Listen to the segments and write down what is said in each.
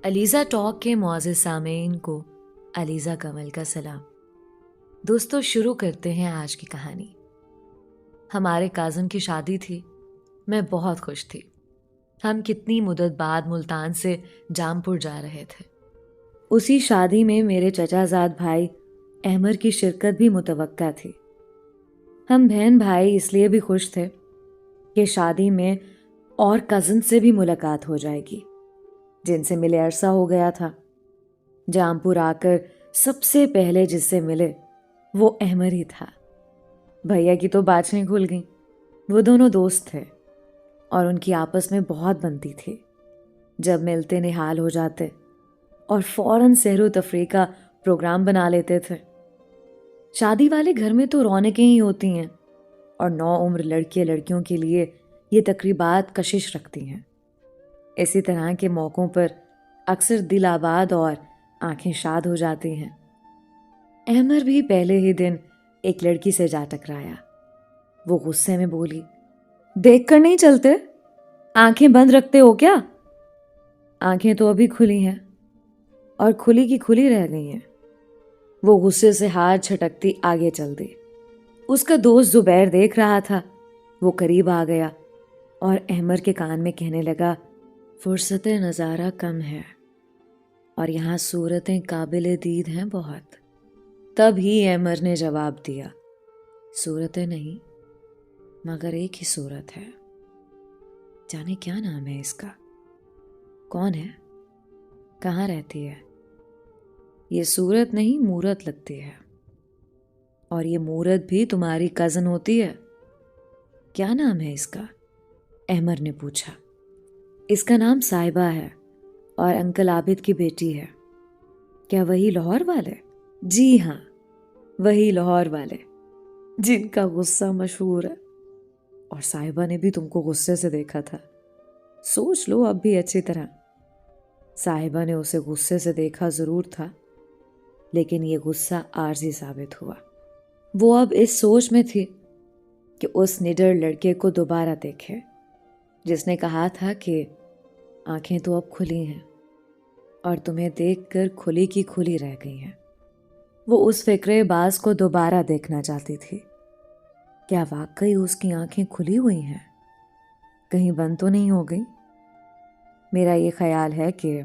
Alizeh talk کے معزز سامعین کو علیزہ کمل کا سلام۔ دوستو، شروع کرتے ہیں آج کی کہانی۔ ہمارے کازن کی شادی تھی۔ میں بہت خوش تھی۔ ہم کتنی مدت بعد ملتان سے جام پور جا رہے تھے۔ اسی شادی میں میرے چچا زاد بھائی احمر کی شرکت بھی متوقع تھی۔ ہم بہن بھائی اس لیے بھی خوش تھے کہ شادی میں اور کزن سے بھی ملاقات ہو جائے گی جن سے ملے عرصہ ہو گیا تھا۔ جام پور آ کر سب سے پہلے جس سے ملے وہ احمر ہی تھا۔ بھیا کی تو باچھیں کھل گئیں۔ وہ دونوں دوست تھے اور ان کی آپس میں بہت بنتی تھی۔ جب ملتے نہال ہو جاتے اور فوراً سحر و تفریح کا پروگرام بنا لیتے تھے۔ شادی والے گھر میں تو رونقیں ہی ہوتی ہیں اور نو عمر لڑکے لڑکیوں کے لیے یہ تقریبات کشش رکھتی ہیں۔ اسی طرح کے موقعوں پر اکثر دل آباد اور آنکھیں شاد ہو جاتی ہیں۔ احمر بھی پہلے ہی دن ایک لڑکی سے جا ٹکرایا۔ وہ غصے میں بولی، دیکھ کر نہیں چلتے؟ آنکھیں بند رکھتے ہو کیا؟ آنکھیں تو ابھی کھلی ہیں اور کھلی کی کھلی رہ گئی ہیں۔ وہ غصے سے ہاتھ چھٹکتی آگے چل دی۔ اس کا دوست زبیر دیکھ رہا تھا۔ وہ قریب آ گیا اور احمر کے کان میں کہنے لگا، فرصت نظارہ کم ہے اور یہاں صورتیں قابل دید ہیں بہت۔ تب ہی احمر نے جواب دیا، صورتیں نہیں مگر ایک ہی صورت ہے۔ جانے کیا نام ہے اس کا؟ کون ہے؟ کہاں رہتی ہے؟ یہ صورت نہیں مورت لگتی ہے، اور یہ مورت بھی تمہاری کزن ہوتی ہے۔ کیا نام ہے اس کا؟ احمر نے پوچھا۔ اس کا نام صاحبہ ہے اور انکل عابد کی بیٹی ہے۔ کیا وہی لاہور والے؟ جی ہاں، وہی لاہور والے جن کا غصہ مشہور ہے۔ اور صاحبہ نے بھی تم کو غصے سے دیکھا تھا، سوچ لو اب بھی اچھی طرح۔ صاحبہ نے اسے غصے سے دیکھا ضرور تھا، لیکن یہ غصہ عارضی ثابت ہوا۔ وہ اب اس سوچ میں تھی کہ اس نڈر لڑکے کو دوبارہ دیکھے جس نے کہا تھا کہ آنکھیں تو اب کھلی ہیں اور تمہیں دیکھ کر کھلی کی کھلی رہ گئی ہیں۔ وہ اس فکرے باز کو دوبارہ دیکھنا چاہتی تھی۔ کیا واقعی اس کی آنکھیں کھلی ہوئی ہیں؟ کہیں بند تو نہیں ہو گئی؟ میرا یہ خیال ہے کہ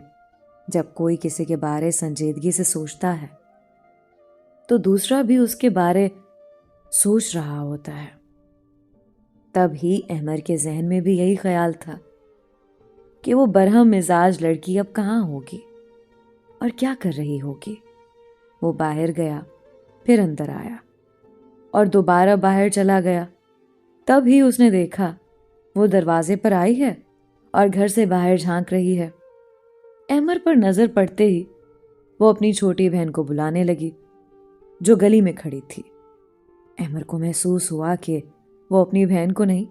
جب کوئی کسی کے بارے سنجیدگی سے سوچتا ہے تو دوسرا بھی اس کے بارے سوچ رہا ہوتا ہے۔ تب ہی احمر کے ذہن میں بھی یہی خیال تھا کہ وہ برہم مزاج لڑکی اب کہاں ہوگی اور کیا کر رہی ہوگی۔ وہ باہر گیا، پھر اندر آیا اور دوبارہ باہر چلا گیا۔ تب ہی اس نے دیکھا وہ دروازے پر آئی ہے اور گھر سے باہر جھانک رہی ہے۔ احمر پر نظر پڑتے ہی وہ اپنی چھوٹی بہن کو بلانے لگی جو گلی میں کھڑی تھی۔ احمر کو محسوس ہوا کہ وہ اپنی بہن کو نہیں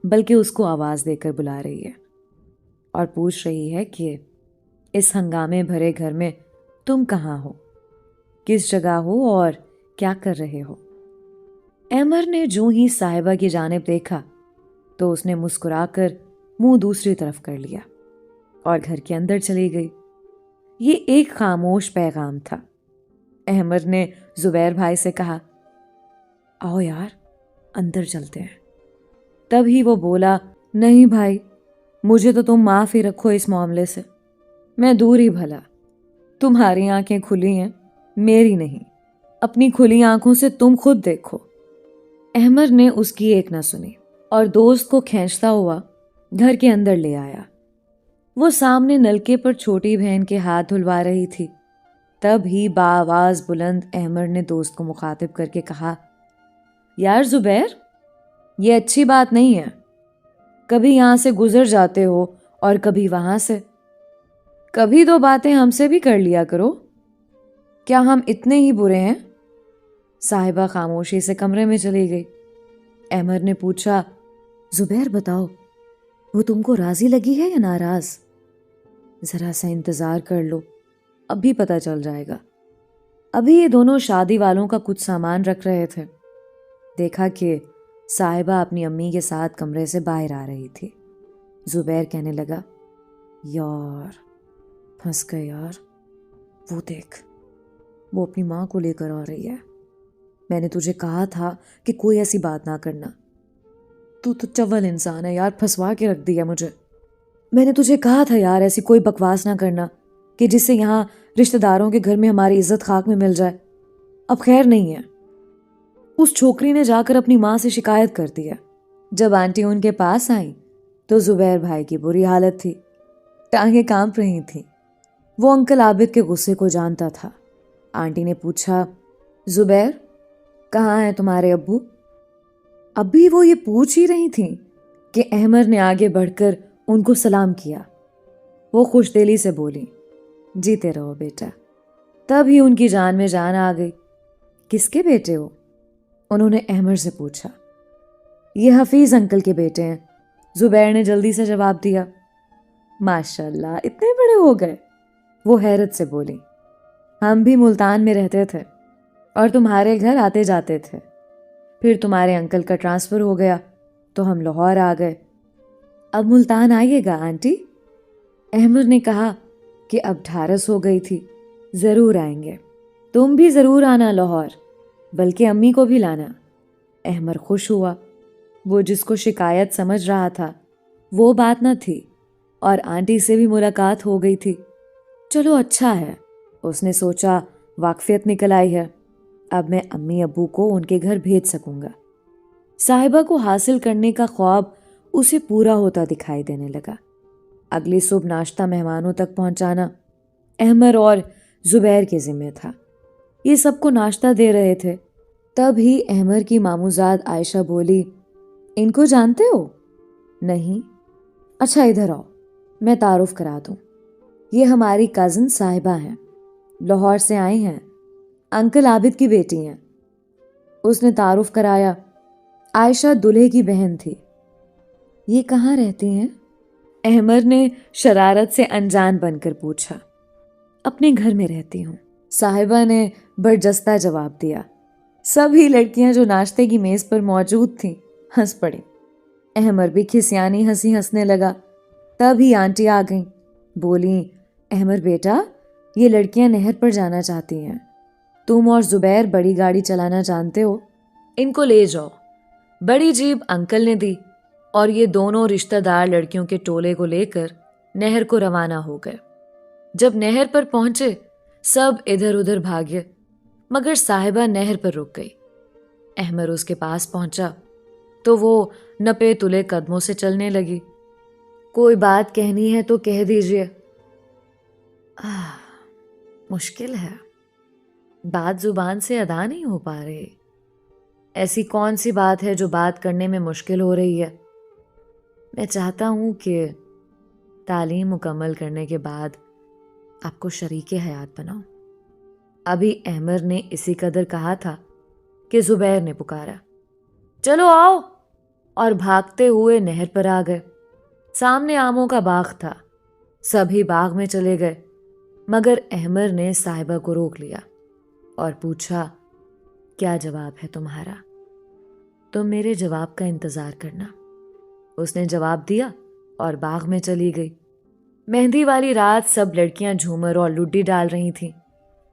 بلکہ اس کو آواز دے کر بلا رہی ہے اور پوچھ رہی ہے کہ اس ہنگامے بھرے گھر میں تم کہاں ہو، کس جگہ ہو اور کیا کر رہے ہو۔ احمر نے جو ہی صاحبہ کی جانب دیکھا تو اس نے مسکرا کر منہ دوسری طرف کر لیا اور گھر کے اندر چلی گئی۔ یہ ایک خاموش پیغام تھا۔ احمر نے زبیر بھائی سے کہا، آؤ یار اندر چلتے ہیں۔ تب ہی وہ بولا، نہیں بھائی، مجھے تو تم معاف ہی رکھو اس معاملے سے، میں دور ہی بھلا۔ تمہاری آنکھیں کھلی ہیں، میری نہیں۔ اپنی کھلی آنکھوں سے تم خود دیکھو۔ احمر نے اس کی ایک نہ سنی اور دوست کو کھینچتا ہوا گھر کے اندر لے آیا۔ وہ سامنے نلکے پر چھوٹی بہن کے ہاتھ دھلوا رہی تھی۔ تب ہی بآواز بلند احمر نے دوست کو مخاطب کر کے کہا، یار زبیر، یہ اچھی بات نہیں ہے۔ کبھی یہاں سے گزر جاتے ہو اور کبھی وہاں سے، کبھی دو باتیں ہم سے بھی کر لیا کرو۔ کیا ہم اتنے ہی برے ہیں؟ صاحبہ خاموشی سے کمرے میں چلی گئی۔ احمر نے پوچھا، زبیر بتاؤ، وہ تم کو راضی لگی ہے یا ناراض؟ ذرا سا انتظار کر لو، اب بھی پتہ چل جائے گا۔ ابھی یہ دونوں شادی والوں کا کچھ سامان رکھ رہے تھے۔ دیکھا کہ صاحبہ اپنی امی کے ساتھ کمرے سے باہر آ رہی تھی۔ زبیر کہنے لگا، یار پھنس گئے یار، وہ دیکھ، وہ اپنی ماں کو لے کر آ رہی ہے۔ میں نے تجھے کہا تھا کہ کوئی ایسی بات نہ کرنا۔ تو چول انسان ہے یار، پھنسوا کے رکھ دیا مجھے۔ میں نے تجھے کہا تھا یار ایسی کوئی بکواس نہ کرنا کہ جس سے یہاں رشتہ داروں کے گھر میں ہماری عزت خاک میں مل جائے۔ اب خیر نہیں ہے۔ اس چھوکری نے جا کر اپنی ماں سے شکایت کر دی ہے۔ جب آنٹی ان کے پاس آئیں تو زبیر بھائی کی بری حالت تھی، ٹانگیں کانپ رہی تھیں۔ وہ انکل عابد کے غصے کو جانتا تھا۔ آنٹی نے پوچھا، زبیر کہاں ہیں تمہارے ابو؟ ابھی وہ یہ پوچھ ہی رہی تھیں کہ احمر نے آگے بڑھ کر ان کو سلام کیا۔ وہ خوش دلی سے بولی، جیتے رہو بیٹا۔ تب ہی ان کی جان میں جان آ گئی۔ کس کے بیٹے ہو؟ انہوں نے احمر سے پوچھا۔ یہ حفیظ انکل کے بیٹے ہیں، زبیر نے جلدی سے جواب دیا۔ ماشاء اللہ، اتنے بڑے ہو گئے؟ وہ حیرت سے بولی، ہم بھی ملتان میں رہتے تھے اور تمہارے گھر آتے جاتے تھے، پھر تمہارے انکل کا ٹرانسفر ہو گیا تو ہم لاہور آ گئے۔ اب ملتان آئیے گا آنٹی؟ احمد نے کہا کہ اب ڈھارس ہو گئی تھی، ضرور آئیں گے۔ تم بھی ضرور آنا لاہور، بلکہ امی کو بھی لانا۔ احمد خوش ہوا۔ وہ جس کو شکایت سمجھ رہا تھا وہ بات نہ تھی، اور آنٹی سے بھی ملاقات ہو گئی تھی۔ چلو اچھا ہے، اس نے سوچا، واقفیت نکل آئی ہے، اب میں امی ابو کو ان کے گھر بھیج سکوں گا۔ صاحبہ کو حاصل کرنے کا خواب اسے پورا ہوتا دکھائی دینے لگا۔ اگلی صبح ناشتہ مہمانوں تک پہنچانا احمر اور زبیر کے ذمہ تھا۔ یہ سب کو ناشتہ دے رہے تھے، تب ہی احمر کی ماموزاد عائشہ بولی، ان کو جانتے ہو؟ نہیں۔ اچھا ادھر آؤ، میں تعارف کرا دوں۔ یہ ہماری کزن صاحبہ ہیں، لاہور سے آئی ہیں، انکل عابد کی بیٹی ہیں۔ اس نے تعارف کرایا۔ عائشہ دلہے کی بہن تھی۔ یہ کہاں رہتی ہیں؟ احمر نے شرارت سے انجان بن کر پوچھا۔ اپنے گھر میں رہتی ہوں، صاحبہ نے برجستہ جواب دیا۔ سبھی لڑکیاں جو ناشتے کی میز پر موجود تھیں ہنس پڑیں۔ احمر بھی کھسیانی ہنسی ہنسنے لگا۔ تب ہی آنٹی آ گئیں، بولیں، احمر بیٹا، یہ لڑکیاں نہر پر جانا چاہتی ہیں، تم اور زبیر بڑی گاڑی چلانا جانتے ہو، ان کو لے جاؤ۔ بڑی جیب انکل نے دی اور یہ دونوں رشتہ دار لڑکیوں کے ٹولے کو لے کر نہر کو روانہ ہو گئے۔ جب نہر پر پہنچے سب ادھر ادھر بھاگے، مگر صاحبہ نہر پر رک گئی۔ احمر اس کے پاس پہنچا تو وہ نپے تلے قدموں سے چلنے لگی۔ کوئی بات کہنی ہے تو کہہ دیجیے۔ مشکل ہے، بات زبان سے ادا نہیں ہو پا رہی۔ ایسی کون سی بات ہے جو بات کرنے میں مشکل ہو رہی ہے؟ میں چاہتا ہوں کہ تعلیم مکمل کرنے کے بعد آپ کو شریک حیات بناؤں۔ ابھی احمر نے اسی قدر کہا تھا کہ زبیر نے پکارا، چلو آؤ، اور بھاگتے ہوئے نہر پر آ گئے۔ سامنے آموں کا باغ تھا، سبھی باغ میں چلے گئے، مگر احمر نے صاحبہ کو روک لیا اور پوچھا، کیا جواب ہے تمہارا؟ تم میرے جواب کا انتظار کرنا۔ اس نے جواب دیا اور باغ میں چلی گئی۔ مہندی والی رات سب لڑکیاں جھومر اور لڈی ڈال رہی تھیں،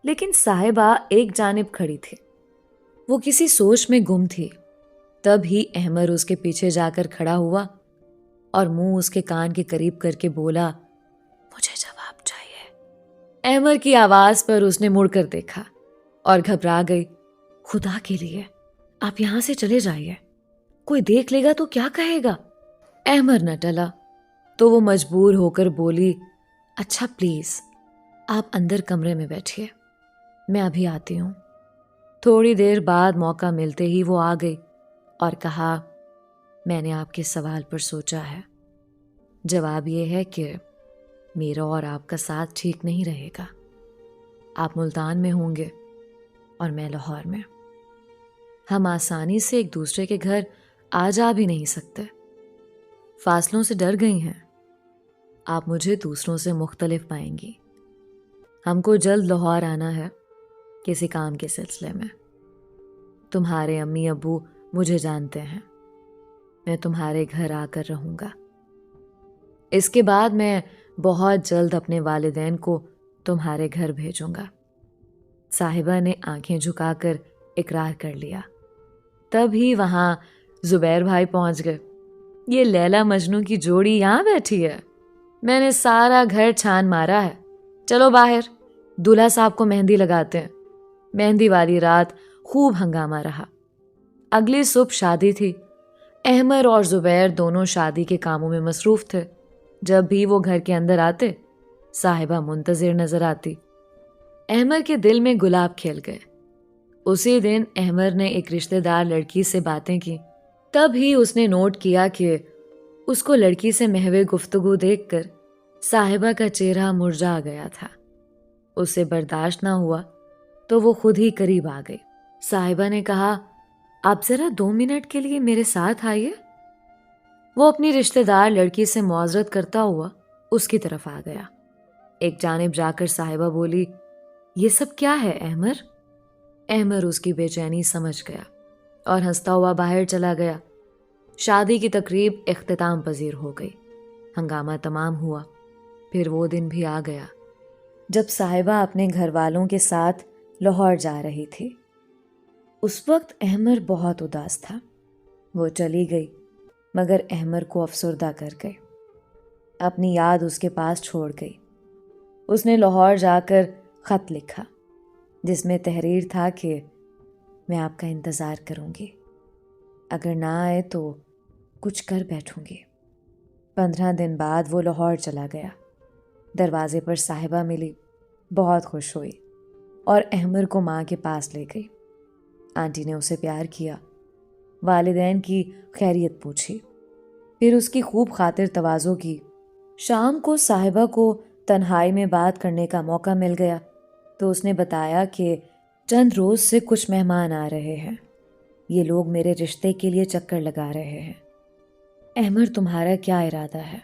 لیکن صاحبہ ایک جانب کھڑی تھی۔ وہ کسی سوچ میں گم تھی۔ تب ہی احمر اس کے پیچھے جا کر کھڑا ہوا اور منہ اس کے کان کے قریب کر کے بولا، مجھے جواب چاہیے۔ احمر کی آواز پر اس نے مڑ کر دیکھا اور گھبرا گئی۔ خدا کے لیے آپ یہاں سے چلے جائیے، کوئی دیکھ لے گا تو کیا کہے گا؟ احمر نہ ٹلا تو وہ مجبور ہو کر بولی، اچھا پلیز آپ اندر کمرے میں بیٹھیے، میں ابھی آتی ہوں۔ تھوڑی دیر بعد موقع ملتے ہی وہ آ گئی اور کہا، میں نے آپ کے سوال پر سوچا ہے، جواب یہ ہے کہ میرا اور آپ کا ساتھ ٹھیک نہیں رہے گا۔ آپ ملتان میں ہوں گے اور میں لاہور میں، ہم آسانی سے ایک دوسرے کے گھر آ جا بھی نہیں سکتے، فاصلوں سے ڈر گئی ہیں۔ آپ مجھے دوسروں سے مختلف پائیں گی۔ ہم کو جلد لاہور آنا ہے کسی کام کے سلسلے میں۔ تمہارے امی ابو مجھے جانتے ہیں، میں تمہارے گھر آ کر رہوں گا۔ اس کے بعد میں بہت جلد اپنے والدین کو تمہارے گھر بھیجوں گا۔ صاحبہ نے آنکھیں جھکا کر اقرار کر لیا۔ تب ہی وہاں زبیر بھائی پہنچ گئے۔ یہ لیلا مجنوں کی جوڑی یہاں بیٹھی ہے؟ میں نے سارا گھر چھان مارا ہے، چلو باہر، دولہا صاحب کو مہندی لگاتے ہیں۔ مہندی والی رات خوب ہنگامہ رہا۔ اگلی صبح شادی تھی۔ احمر اور زبیر دونوں شادی کے کاموں میں مصروف تھے۔ جب بھی وہ گھر کے اندر آتے، صاحبہ منتظر نظر آتی۔ احمر کے دل میں گلاب کھل گئے۔ اسی دن احمر نے ایک رشتہ دار لڑکی سے باتیں کی۔ تب ہی اس نے نوٹ کیا کہ اس کو لڑکی سے محو گفتگو دیکھ کر صاحبہ کا چہرہ مرجھا گیا تھا۔ اسے برداشت نہ ہوا تو وہ خود ہی قریب آ گئی۔ صاحبہ نے کہا، آپ ذرا 2 منٹ کے لیے میرے ساتھ آئیے۔ وہ اپنی رشتہ دار لڑکی سے معذرت کرتا ہوا اس کی طرف آ گیا۔ ایک جانب جا کر صاحبہ بولی، یہ سب کیا ہے احمر؟ احمر اس کی بے چینی سمجھ گیا اور ہنستا ہوا باہر چلا گیا۔ شادی کی تقریب اختتام پذیر ہو گئی۔ ہنگامہ تمام ہوا۔ پھر وہ دن بھی آ گیا جب صاحبہ اپنے گھر والوں کے ساتھ لاہور جا رہی تھی۔ اس وقت احمر بہت اداس تھا۔ وہ چلی گئی مگر احمر کو افسردہ کر گئی۔ اپنی یاد اس کے پاس چھوڑ گئی۔ اس نے لاہور جا کر خط لکھا جس میں تحریر تھا کہ میں آپ کا انتظار کروں گی، اگر نہ آئے تو کچھ کر بیٹھوں گی۔ 15 دن بعد وہ لاہور چلا گیا۔ دروازے پر صاحبہ ملی، بہت خوش ہوئی اور احمر کو ماں کے پاس لے گئی۔ آنٹی نے اسے پیار کیا، والدین کی خیریت پوچھی، پھر اس کی خوب خاطر تواضع کی۔ شام کو صاحبہ کو تنہائی میں بات کرنے کا موقع مل گیا تو اس نے بتایا کہ چند روز سے کچھ مہمان آ رہے ہیں، یہ لوگ میرے رشتے کے لیے چکر لگا رہے ہیں۔ احمر تمہارا کیا ارادہ ہے؟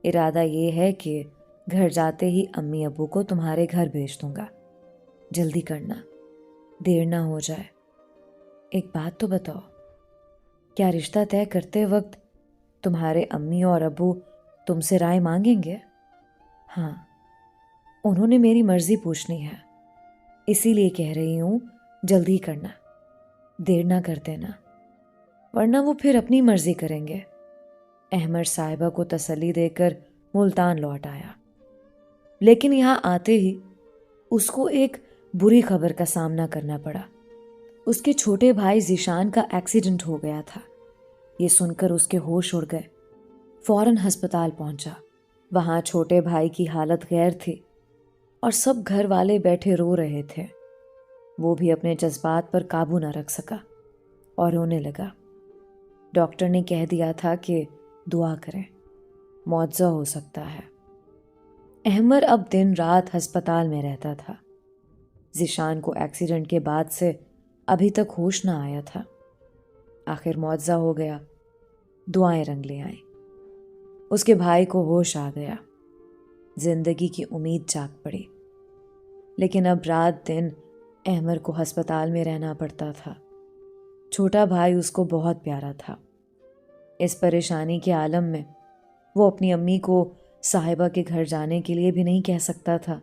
ارادہ یہ ہے کہ گھر جاتے ہی امی ابو کو تمہارے گھر بھیج دوں گا، جلدی کرنا، دیر نہ ہو جائے۔ ایک بات تو بتاؤ، کیا رشتہ طے کرتے وقت تمہارے امی اور ابو تم سے رائے مانگیں گے؟ ہاں، انہوں نے میری مرضی پوچھنی ہے، اسی لیے کہہ رہی ہوں جلدی کرنا، دیر نہ کر دینا، ورنہ وہ پھر اپنی مرضی کریں گے۔ احمر صاحبہ کو تسلی دے کر ملتان لوٹ آیا، لیکن یہاں آتے ہی اس کو ایک بری خبر کا سامنا کرنا پڑا۔ اس کے چھوٹے بھائی ذیشان کا ایکسیڈنٹ ہو گیا تھا۔ یہ سن کر اس کے ہوش اڑ گئے۔ فوراً ہسپتال پہنچا۔ وہاں چھوٹے بھائی کی حالت غیر تھی اور سب گھر والے بیٹھے رو رہے تھے۔ وہ بھی اپنے جذبات پر قابو نہ رکھ سکا اور رونے لگا۔ ڈاکٹر نے کہہ دیا تھا کہ دعا کریں، معجزہ ہو سکتا ہے۔ احمر اب دن رات ہسپتال میں رہتا تھا۔ ذیشان کو ایکسیڈنٹ کے بعد سے ابھی تک ہوش نہ آیا تھا۔ آخر معجزہ ہو گیا، دعائیں رنگ لے آئیں۔ اس کے بھائی کو ہوش آ گیا، زندگی کی امید جاگ پڑی۔ لیکن اب رات دن احمر کو ہسپتال میں رہنا پڑتا تھا۔ چھوٹا بھائی اس کو بہت پیارا تھا۔ اس پریشانی کے عالم میں وہ اپنی امی کو صاحبہ کے گھر جانے کے لیے بھی نہیں کہہ سکتا تھا۔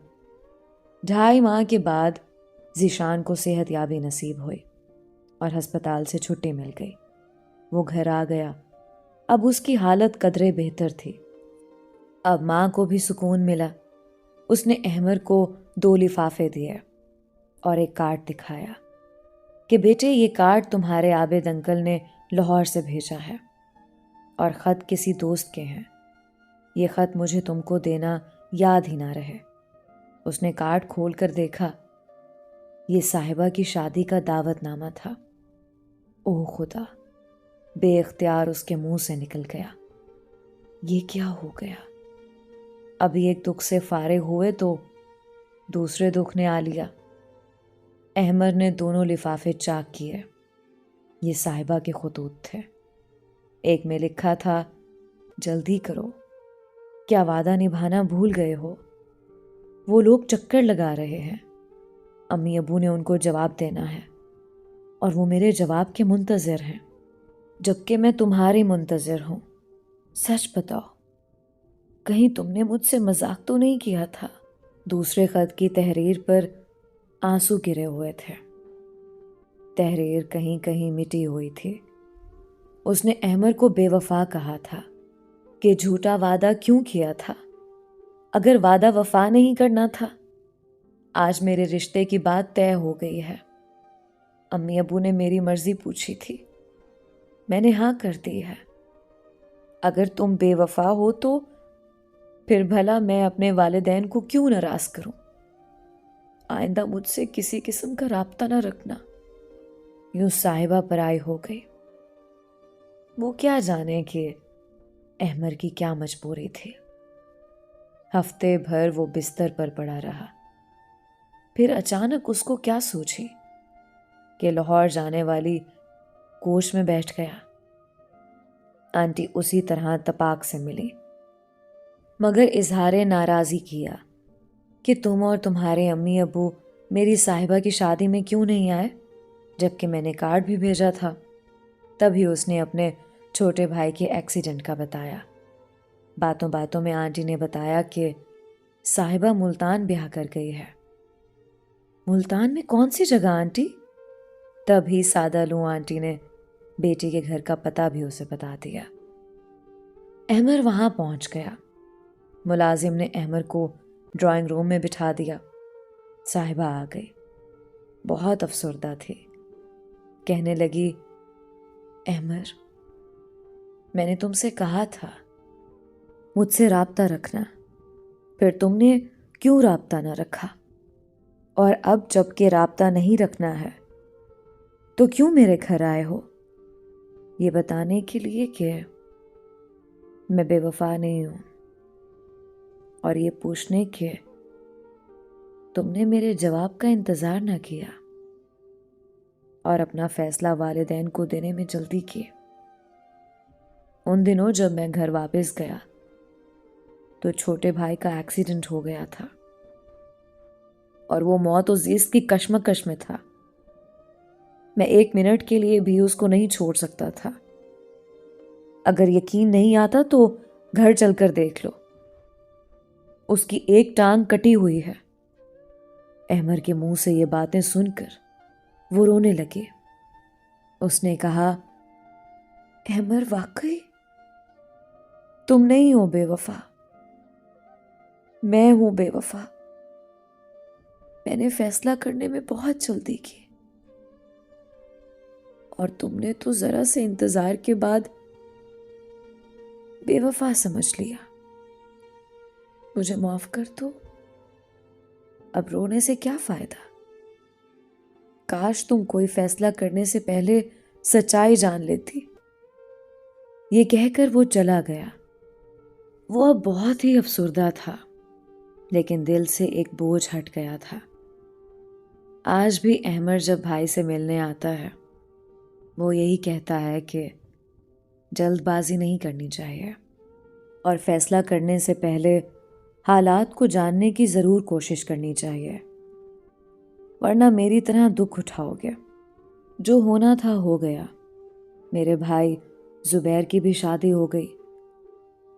2.5 ماہ کے بعد ذیشان کو صحت یابی نصیب ہوئی اور ہسپتال سے چھٹی مل گئی۔ وہ گھر آ گیا۔ اب اس کی حالت قدرے بہتر تھی۔ اب ماں کو بھی سکون ملا۔ اس نے احمر کو 2 لفافے دیے اور ایک کارڈ دکھایا کہ بیٹے یہ کارڈ تمہارے عابد انکل نے لاہور سے بھیجا ہے اور خط کسی دوست کے ہیں۔ یہ خط مجھے تم کو دینا یاد ہی نہ رہے۔ اس نے کارڈ کھول کر دیکھا، یہ صاحبہ کی شادی کا دعوت نامہ تھا۔ اوہ خدا! بے اختیار اس کے منہ سے نکل گیا، یہ کیا ہو گیا؟ ابھی ایک دکھ سے فارغ ہوئے تو دوسرے دکھ نے آ لیا۔ احمر نے دونوں لفافے چاک کیے۔ یہ صاحبہ کے خطوط تھے۔ ایک میں لکھا تھا، جلدی کرو، کیا وعدہ نبھانا بھول گئے ہو؟ وہ لوگ چکر لگا رہے ہیں، امی ابو نے ان کو جواب دینا ہے اور وہ میرے جواب کے منتظر ہیں، جبکہ میں تمہاری منتظر ہوں۔ سچ بتاؤ، کہیں تم نے مجھ سے مذاق تو نہیں کیا تھا؟ دوسرے خط کی تحریر پر آنسو گرے ہوئے تھے۔ تحریر کہیں کہیں مٹی ہوئی تھی۔ اس نے احمر کو بے وفا کہا تھا کہ جھوٹا وعدہ کیوں کیا تھا؟ اگر وعدہ وفا نہیں کرنا تھا۔ آج میرے رشتے کی بات طے ہو گئی ہے۔ امی ابو نے میری مرضی پوچھی تھی، میں نے ہاں کر دی ہے۔ اگر تم بے وفا ہو تو پھر بھلا میں اپنے والدین کو کیوں ناراض کروں؟ آئندہ مجھ سے کسی قسم کا رابطہ نہ رکھنا۔ یوں صاحبہ پرائی ہو گئی۔ وہ کیا جانے کہ احمر کی کیا مجبوری تھی۔ ہفتے بھر وہ بستر پر پڑا رہا۔ پھر اچانک اس کو کیا سوچی کہ لاہور جانے والی کوچ میں بیٹھ گیا۔ آنٹی اسی طرح تپاک سے ملی، مگر اظہار ناراضی کیا کہ تم اور تمہارے امی ابو میری صاحبہ کی شادی میں کیوں نہیں آئے، جبکہ میں نے کارڈ بھی بھیجا تھا۔ تبھی اس نے اپنے چھوٹے بھائی کے ایکسیڈنٹ کا بتایا۔ باتوں باتوں میں آنٹی نے بتایا کہ صاحبہ ملتان بیاہ کر گئی ہے۔ ملتان میں کون سی جگہ آنٹی؟ تبھی سادہ لو آنٹی نے بیٹی کے گھر کا پتہ بھی اسے بتا دیا۔ احمر وہاں پہنچ گیا۔ ملازم نے احمر کو ڈرائنگ روم میں بٹھا دیا۔ صاحبہ آ گئی، بہت افسردہ تھی۔ کہنے لگی، احمر، میں نے تم سے کہا تھا مجھ سے رابطہ رکھنا، پھر تم نے کیوں رابطہ نہ رکھا؟ اور اب جب کہ رابطہ نہیں رکھنا ہے تو کیوں میرے گھر آئے ہو؟ یہ بتانے کے لیے کہ میں بے وفا نہیں ہوں، اور یہ پوچھنے کہ تم نے میرے جواب کا انتظار نہ کیا اور اپنا فیصلہ والدین کو دینے میں جلدی کی۔ ان دنوں جب میں گھر واپس گیا تو چھوٹے بھائی کا ایکسیڈنٹ ہو گیا تھا، اور وہ موت و زیست کی کشمکش میں تھا۔ میں 1 منٹ کے لیے بھی اس کو نہیں چھوڑ سکتا تھا۔ اگر یقین نہیں آتا تو گھر چل کر دیکھ لو، اس کی ایک ٹانگ کٹی ہوئی ہے۔ احمر کے منہ سے یہ باتیں سن کر وہ رونے لگے۔ اس نے کہا، احمر، واقعی تم نہیں ہو بے وفا، میں ہوں بے وفا۔ میں نے فیصلہ کرنے میں بہت جلدی کی، اور تم نے تو ذرا سے انتظار کے بعد بے وفا سمجھ لیا۔ مجھے معاف کر دو، اب رونے سے کیا فائدہ؟ کاش تم کوئی فیصلہ کرنے سے پہلے سچائی جان لیتی۔ یہ کہہ کر وہ چلا گیا۔ وہ اب بہت ہی افسردہ تھا، لیکن دل سے ایک بوجھ ہٹ گیا تھا۔ آج بھی احمر جب بھائی سے ملنے آتا ہے، وہ یہی کہتا ہے کہ جلد بازی نہیں کرنی چاہیے، اور فیصلہ کرنے سے پہلے حالات کو جاننے کی ضرور کوشش کرنی چاہیے، ورنہ میری طرح دکھ اٹھاؤ گے۔ جو ہونا تھا ہو گیا۔ میرے بھائی زبیر کی بھی شادی ہو گئی۔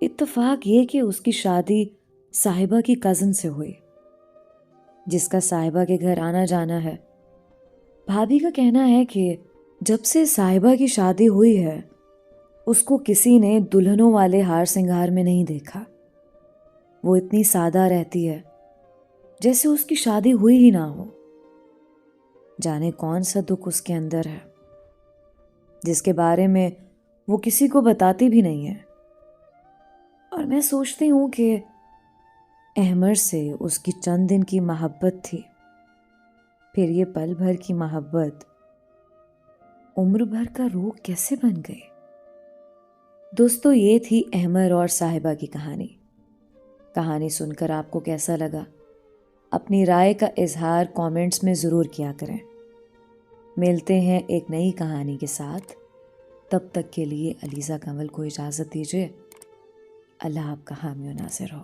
اتفاق یہ کہ اس کی شادی صاحبہ کی کزن سے ہوئی، جس کا صاحبہ کے گھر آنا جانا ہے۔ بھابھی کا کہنا ہے کہ جب سے صاحبہ کی شادی ہوئی ہے، اس کو کسی نے دلہنوں والے ہار سنگار میں نہیں دیکھا۔ وہ اتنی سادہ رہتی ہے جیسے اس کی شادی ہوئی ہی نہ ہو۔ جانے کون سا دکھ اس کے اندر ہے جس کے بارے میں وہ کسی کو بتاتی بھی نہیں ہے۔ اور میں سوچتی ہوں کہ احمر سے اس کی چند دن کی محبت تھی، پھر یہ پل بھر کی محبت عمر بھر کا روگ کیسے بن گئی؟ دوستو، یہ تھی احمر اور صاحبہ کی کہانی۔ کہانی سن کر آپ کو کیسا لگا؟ اپنی رائے کا اظہار کامنٹس میں ضرور کیا کریں۔ ملتے ہیں ایک نئی کہانی کے ساتھ، تب تک کے لیے علیزہ کنول کو اجازت دیجیے۔ اللہ آپ کا حامی و ناصر ہو۔